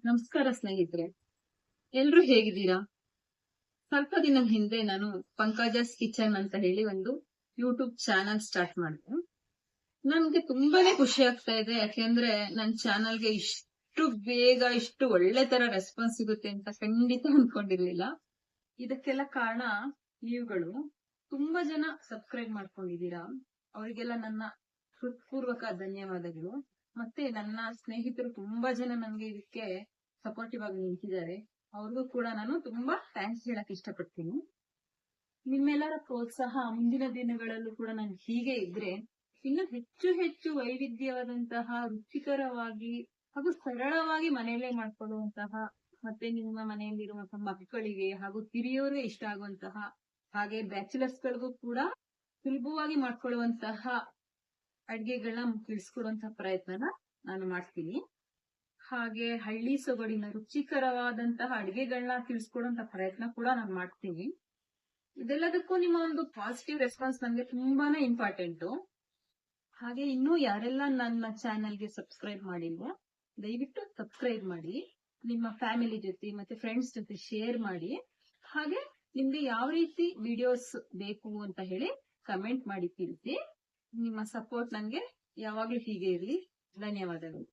ನಮಸ್ಕಾರ ಸ್ನೇಹಿತರೆ, ಎಲ್ರು ಹೇಗಿದ್ದೀರಾ? ಸ್ವಲ್ಪ ದಿನ ಹಿಂದೆ ನಾನು ಪಂಕಜಸ್ ಕಿಚನ್ ಅಂತ ಹೇಳಿ ಒಂದು ಯೂಟ್ಯೂಬ್ ಚಾನಲ್ ಸ್ಟಾರ್ಟ್ ಮಾಡಿದೆ. ನನ್ಗೆ ತುಂಬಾನೇ ಖುಷಿ ಆಗ್ತಾ ಇದೆ, ಯಾಕೆಂದ್ರೆ ನನ್ ಚಾನಲ್ಗೆ ಇಷ್ಟು ಬೇಗ ಇಷ್ಟು ಒಳ್ಳೆ ತರ ರೆಸ್ಪಾನ್ಸ್ ಸಿಗುತ್ತೆ ಅಂತ ಖಂಡಿತ ಅನ್ಕೊಂಡಿರ್ಲಿಲ್ಲ. ಇದಕ್ಕೆಲ್ಲ ಕಾರಣ ನೀವುಗಳು ತುಂಬಾ ಜನ ಸಬ್ಸ್ಕ್ರೈಬ್ ಮಾಡ್ಕೊಂಡಿದ್ದೀರಾ. ಅವರಿಗೆಲ್ಲ ನನ್ನ ಹೃತ್ಪೂರ್ವಕ ಧನ್ಯವಾದಗಳು. ಮತ್ತೆ ನನ್ನ ಸ್ನೇಹಿತರು ತುಂಬಾ ಜನ ನಂಗೆ ಇದಕ್ಕೆ ಸಪೋರ್ಟಿವ್ ಆಗಿ ನಿಂತಿದ್ದಾರೆ. ಅವ್ರಿಗೂ ಕೂಡ ನಾನು ತುಂಬಾ ಥ್ಯಾಂಕ್ಸ್ ಹೇಳಕ್ ಇಷ್ಟಪಡ್ತೀನಿ. ನಿಮ್ಮೆಲ್ಲರ ಪ್ರೋತ್ಸಾಹ ಮುಂದಿನ ದಿನಗಳಲ್ಲೂ ಕೂಡ ನನ್ಗೆ ಹೀಗೆ ಇದ್ರೆ ಇನ್ನು ಹೆಚ್ಚು ಹೆಚ್ಚು ವೈವಿಧ್ಯವಾದಂತಹ ರುಚಿಕರವಾಗಿ ಹಾಗೂ ಸರಳವಾಗಿ ಮನೆಯಲ್ಲೇ ಮಾಡ್ಕೊಳ್ಳುವಂತಹ, ಮತ್ತೆ ನಿಮ್ಮ ಮನೆಯಲ್ಲಿರುವಂತಹ ಮಕ್ಕಳಿಗೆ ಹಾಗೂ ಹಿರಿಯವರಿಗೆ ಇಷ್ಟ ಆಗುವಂತಹ, ಹಾಗೆ ಬ್ಯಾಚುಲರ್ಸ್ ಗಳಿಗೂ ಕೂಡ ಸುಲಭವಾಗಿ ಮಾಡ್ಕೊಳ್ಳುವಂತಹ ಅಡ್ಗೆಗಳನ್ನ ತಿಳಿಸ್ಕೊಡುವಂತಹ ಪ್ರಯತ್ನನ ನಾನು ಮಾಡ್ತೀನಿ. ಹಾಗೆ ಹಳ್ಳಿ ಸೊಗಡಿನ ರುಚಿಕರವಾದಂತಹ ಅಡಿಗೆಗಳನ್ನ ತಿಳಿಸ್ಕೊಡುವಂತ ಪ್ರಯತ್ನ ಕೂಡ ನಾನು ಮಾಡ್ತೀನಿ. ಇದೆಲ್ಲದಕ್ಕೂ ನಿಮ್ಮ ಒಂದು ಪಾಸಿಟಿವ್ ರೆಸ್ಪಾನ್ಸ್ ನನಗೆ ತುಂಬಾನೇ ಇಂಪಾರ್ಟೆಂಟ್. ಹಾಗೆ ಇನ್ನೂ ಯಾರೆಲ್ಲ ನನ್ನ ಚಾನೆಲ್ಗೆ ಸಬ್ಸ್ಕ್ರೈಬ್ ಮಾಡಿಲ್ವೋ ದಯವಿಟ್ಟು ಸಬ್ಸ್ಕ್ರೈಬ್ ಮಾಡಿ, ನಿಮ್ಮ ಫ್ಯಾಮಿಲಿ ಜೊತೆ ಮತ್ತೆ ಫ್ರೆಂಡ್ಸ್ ಜೊತೆ ಶೇರ್ ಮಾಡಿ. ಹಾಗೆ ನಿಮ್ಗೆ ಯಾವ ರೀತಿ ವಿಡಿಯೋಸ್ ಬೇಕು ಅಂತ ಹೇಳಿ ಕಮೆಂಟ್ ಮಾಡಿ ತಿಳಿಸಿ. ನಿಮ್ಮ ಸಪೋರ್ಟ್ ನನಗೆ ಯಾವಾಗ್ಲೂ ಹೀಗೆ ಇರಲಿ. ಧನ್ಯವಾದಗಳು.